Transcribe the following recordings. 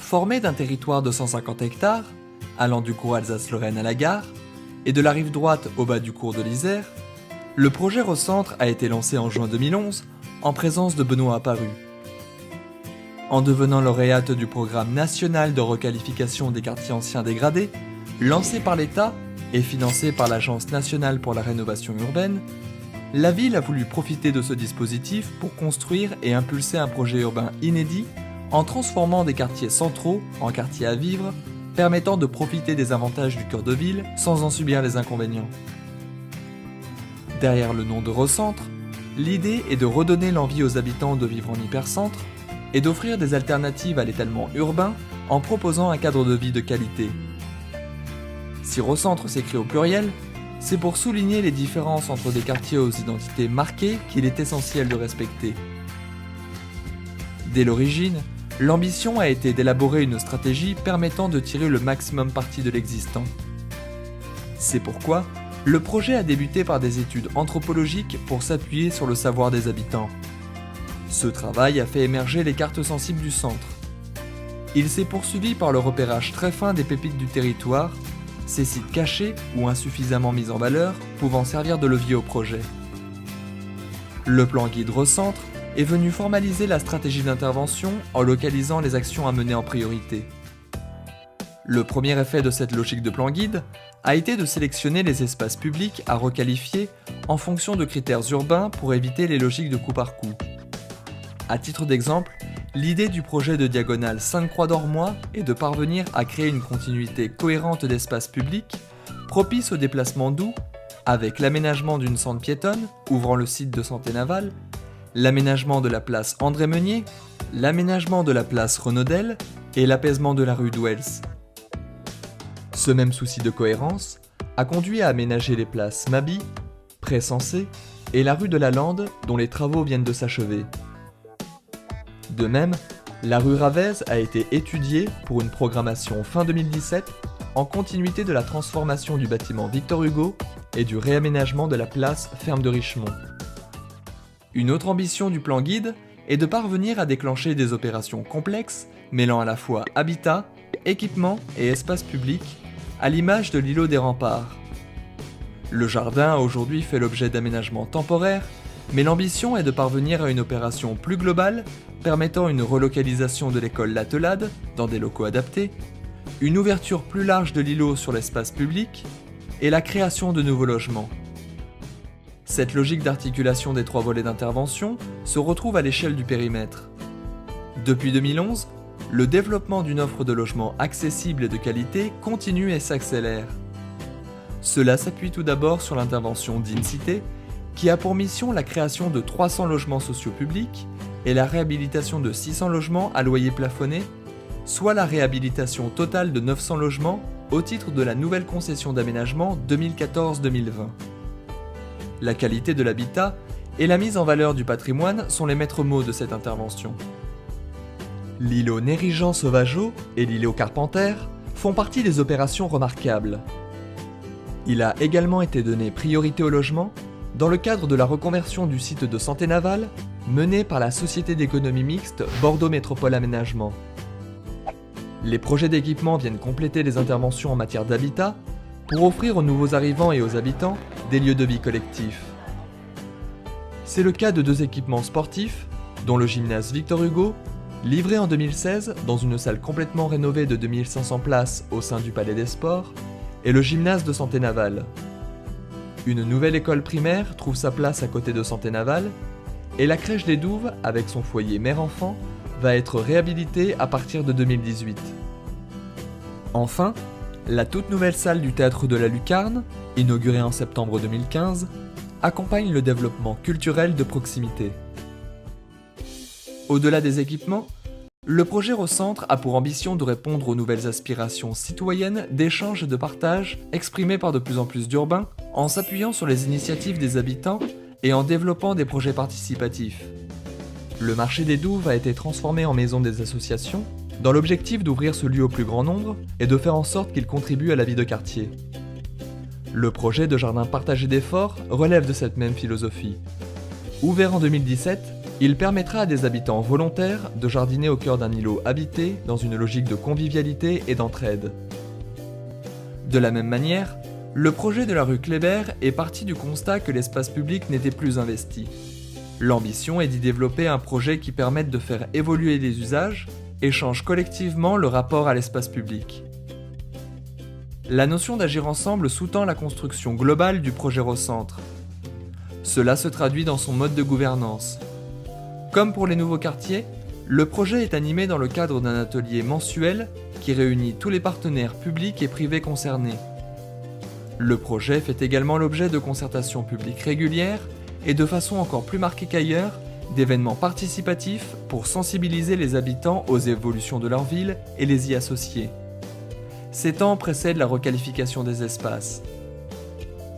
Formé d'un territoire de 150 hectares, allant du cours Alsace-Lorraine à la gare, et de la rive droite au bas du cours de l'Isère, le projet Recentre a été lancé en juin 2011 en présence de Benoît Apparu. En devenant lauréate du programme national de requalification des quartiers anciens dégradés, lancé par l'État et financé par l'Agence nationale pour la rénovation urbaine, la ville a voulu profiter de ce dispositif pour construire et impulser un projet urbain inédit en transformant des quartiers centraux en quartiers à vivre, permettant de profiter des avantages du cœur de ville sans en subir les inconvénients. Derrière le nom de Recentre, l'idée est de redonner l'envie aux habitants de vivre en hypercentre et d'offrir des alternatives à l'étalement urbain en proposant un cadre de vie de qualité. Si Recentre s'écrit au pluriel, c'est pour souligner les différences entre des quartiers aux identités marquées qu'il est essentiel de respecter. Dès l'origine, l'ambition a été d'élaborer une stratégie permettant de tirer le maximum parti de l'existant. C'est pourquoi le projet a débuté par des études anthropologiques pour s'appuyer sur le savoir des habitants. Ce travail a fait émerger les cartes sensibles du centre. Il s'est poursuivi par le repérage très fin des pépites du territoire, ces sites cachés ou insuffisamment mis en valeur pouvant servir de levier au projet. Le plan guide Recentre est venu formaliser la stratégie d'intervention en localisant les actions à mener en priorité. Le premier effet de cette logique de plan guide a été de sélectionner les espaces publics à requalifier en fonction de critères urbains pour éviter les logiques de coup par coup. À titre d'exemple, l'idée du projet de diagonale Sainte-Croix-d'Ormois est de parvenir à créer une continuité cohérente d'espaces publics, propice au déplacement doux, avec l'aménagement d'une sente piétonne ouvrant le site de Santé-Naval, l'aménagement de la place André-Meunier, l'aménagement de la place Renaudel et l'apaisement de la rue d'Ouels. Ce même souci de cohérence a conduit à aménager les places Mabi, Pré-Sensé et la rue de la Lande dont les travaux viennent de s'achever. De même, la rue Ravez a été étudiée pour une programmation fin 2017 en continuité de la transformation du bâtiment Victor Hugo et du réaménagement de la place Ferme de Richemont. Une autre ambition du plan guide est de parvenir à déclencher des opérations complexes mêlant à la fois habitat, équipement et espace public, à l'image de l'îlot des Remparts. Le jardin a aujourd'hui fait l'objet d'aménagements temporaires, mais l'ambition est de parvenir à une opération plus globale permettant une relocalisation de l'école L'Attelade dans des locaux adaptés, une ouverture plus large de l'îlot sur l'espace public et la création de nouveaux logements. Cette logique d'articulation des trois volets d'intervention se retrouve à l'échelle du périmètre. Depuis 2011, le développement d'une offre de logements accessible et de qualité continue et s'accélère. Cela s'appuie tout d'abord sur l'intervention d'InCité, qui a pour mission la création de 300 logements sociaux publics et la réhabilitation de 600 logements à loyer plafonné, soit la réhabilitation totale de 900 logements au titre de la nouvelle concession d'aménagement 2014-2020. La qualité de l'habitat et la mise en valeur du patrimoine sont les maîtres mots de cette intervention. L'îlot Nérigeant-Sauvageau et l'îlot Carpentaire font partie des opérations remarquables. Il a également été donné priorité au logement dans le cadre de la reconversion du site de Santé-Naval menée par la société d'économie mixte Bordeaux Métropole Aménagement. Les projets d'équipement viennent compléter les interventions en matière d'habitat pour offrir aux nouveaux arrivants et aux habitants des lieux de vie collectifs. C'est le cas de 2 équipements sportifs, dont le gymnase Victor Hugo, livré en 2016 dans une salle complètement rénovée de 2500 places au sein du Palais des Sports, et le gymnase de Santé-Naval. Une nouvelle école primaire trouve sa place à côté de Santé-Naval, et la crèche des Douves, avec son foyer mère-enfant, va être réhabilitée à partir de 2018. Enfin, la toute nouvelle salle du Théâtre de la Lucarne, inaugurée en septembre 2015, accompagne le développement culturel de proximité. Au-delà des équipements, le projet Recentre a pour ambition de répondre aux nouvelles aspirations citoyennes d'échange et de partage exprimées par de plus en plus d'urbains en s'appuyant sur les initiatives des habitants et en développant des projets participatifs. Le marché des Douves a été transformé en maison des associations dans l'objectif d'ouvrir ce lieu au plus grand nombre et de faire en sorte qu'il contribue à la vie de quartier. Le projet de jardin partagé d'efforts relève de cette même philosophie. Ouvert en 2017, il permettra à des habitants volontaires de jardiner au cœur d'un îlot habité dans une logique de convivialité et d'entraide. De la même manière, le projet de la rue Kléber est parti du constat que l'espace public n'était plus investi. L'ambition est d'y développer un projet qui permette de faire évoluer les usages et change collectivement le rapport à l'espace public. La notion d'agir ensemble sous-tend la construction globale du projet Recentre. Cela se traduit dans son mode de gouvernance. Comme pour les nouveaux quartiers, le projet est animé dans le cadre d'un atelier mensuel qui réunit tous les partenaires publics et privés concernés. Le projet fait également l'objet de concertations publiques régulières et de façon encore plus marquée qu'ailleurs, d'événements participatifs pour sensibiliser les habitants aux évolutions de leur ville et les y associer. Ces temps précèdent la requalification des espaces.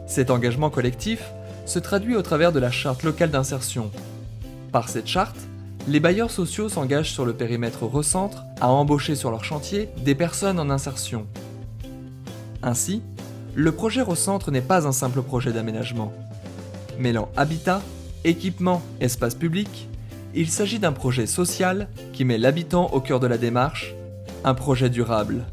Cet engagement collectif se traduit au travers de la charte locale d'insertion. Par cette charte, les bailleurs sociaux s'engagent sur le périmètre Recentre à embaucher sur leur chantier des personnes en insertion. Ainsi, le projet Recentre n'est pas un simple projet d'aménagement. Mêlant habitat, équipement, espace public, il s'agit d'un projet social qui met l'habitant au cœur de la démarche, un projet durable.